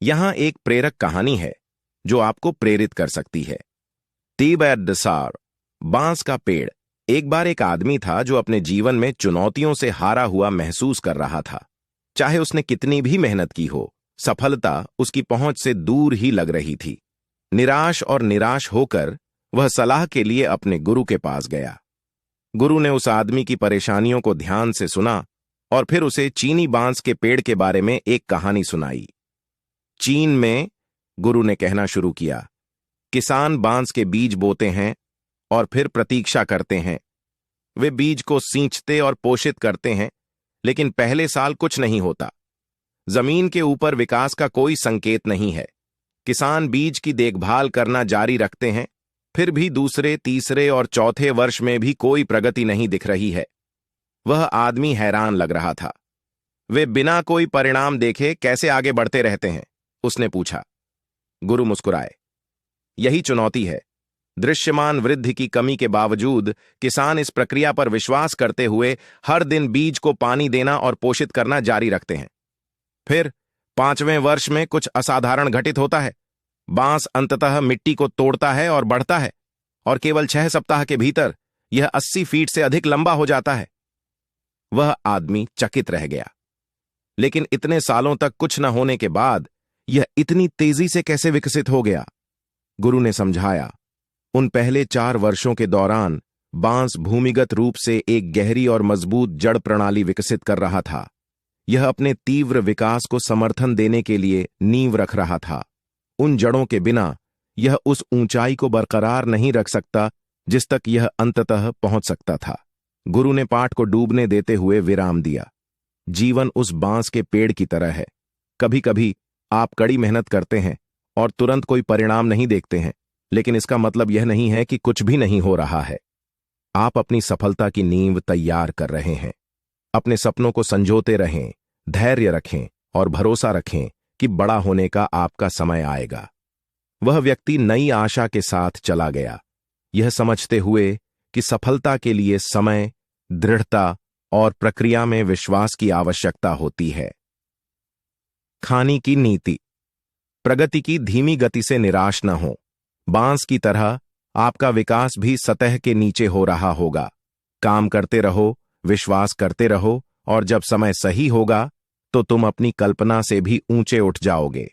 यहां एक प्रेरक कहानी है जो आपको प्रेरित कर सकती है। तीबैरडसार, बांस का पेड़। एक बार एक आदमी था जो अपने जीवन में चुनौतियों से हारा हुआ महसूस कर रहा था। चाहे उसने कितनी भी मेहनत की हो, सफलता उसकी पहुंच से दूर ही लग रही थी। निराश और निराश होकर वह सलाह के लिए अपने गुरु के पास गया। गुरु ने उस आदमी की परेशानियों को ध्यान से सुना और फिर उसे चीनी बांस के पेड़ के बारे में एक कहानी सुनाई। चीन में, गुरु ने कहना शुरू किया, किसान बांस के बीज बोते हैं और फिर प्रतीक्षा करते हैं। वे बीज को सींचते और पोषित करते हैं, लेकिन पहले साल कुछ नहीं होता। जमीन के ऊपर विकास का कोई संकेत नहीं है। किसान बीज की देखभाल करना जारी रखते हैं, फिर भी दूसरे, तीसरे और चौथे वर्ष में भी कोई प्रगति नहीं दिख रही है। वह आदमी हैरान लग रहा था। वे बिना कोई परिणाम देखे कैसे आगे बढ़ते रहते हैं? उसने पूछा। गुरु मुस्कुराए। यही चुनौती है। दृश्यमान वृद्धि की कमी के बावजूद किसान इस प्रक्रिया पर विश्वास करते हुए हर दिन बीज को पानी देना और पोषित करना जारी रखते हैं। फिर 5वें वर्ष में कुछ असाधारण घटित होता है। बांस अंततः मिट्टी को तोड़ता है और बढ़ता है, और केवल 6 सप्ताह के भीतर यह 80 फीट से अधिक लंबा हो जाता है। वह आदमी चकित रह गया। लेकिन इतने सालों तक कुछ न होने के बाद यह इतनी तेजी से कैसे विकसित हो गया? गुरु ने समझाया, उन पहले 4 वर्षों के दौरान बांस भूमिगत रूप से एक गहरी और मजबूत जड़ प्रणाली विकसित कर रहा था। यह अपने तीव्र विकास को समर्थन देने के लिए नींव रख रहा था। उन जड़ों के बिना यह उस ऊंचाई को बरकरार नहीं रख सकता जिस तक यह अंततः पहुंच सकता था। गुरु ने पाठ को डूबने देते हुए विराम दिया। जीवन उस बांस के पेड़ की तरह है। कभी कभी आप कड़ी मेहनत करते हैं और तुरंत कोई परिणाम नहीं देखते हैं, लेकिन इसका मतलब यह नहीं है कि कुछ भी नहीं हो रहा है। आप अपनी सफलता की नींव तैयार कर रहे हैं। अपने सपनों को संजोते रहें, धैर्य रखें और भरोसा रखें कि बड़ा होने का आपका समय आएगा। वह व्यक्ति नई आशा के साथ चला गया, यह समझते हुए कि सफलता के लिए समय, दृढ़ता और प्रक्रिया में विश्वास की आवश्यकता होती है। खानी की नीति। प्रगति की धीमी गति से निराश न हो। बांस की तरह आपका विकास भी सतह के नीचे हो रहा होगा। काम करते रहो, विश्वास करते रहो, और जब समय सही होगा तो तुम अपनी कल्पना से भी ऊंचे उठ जाओगे।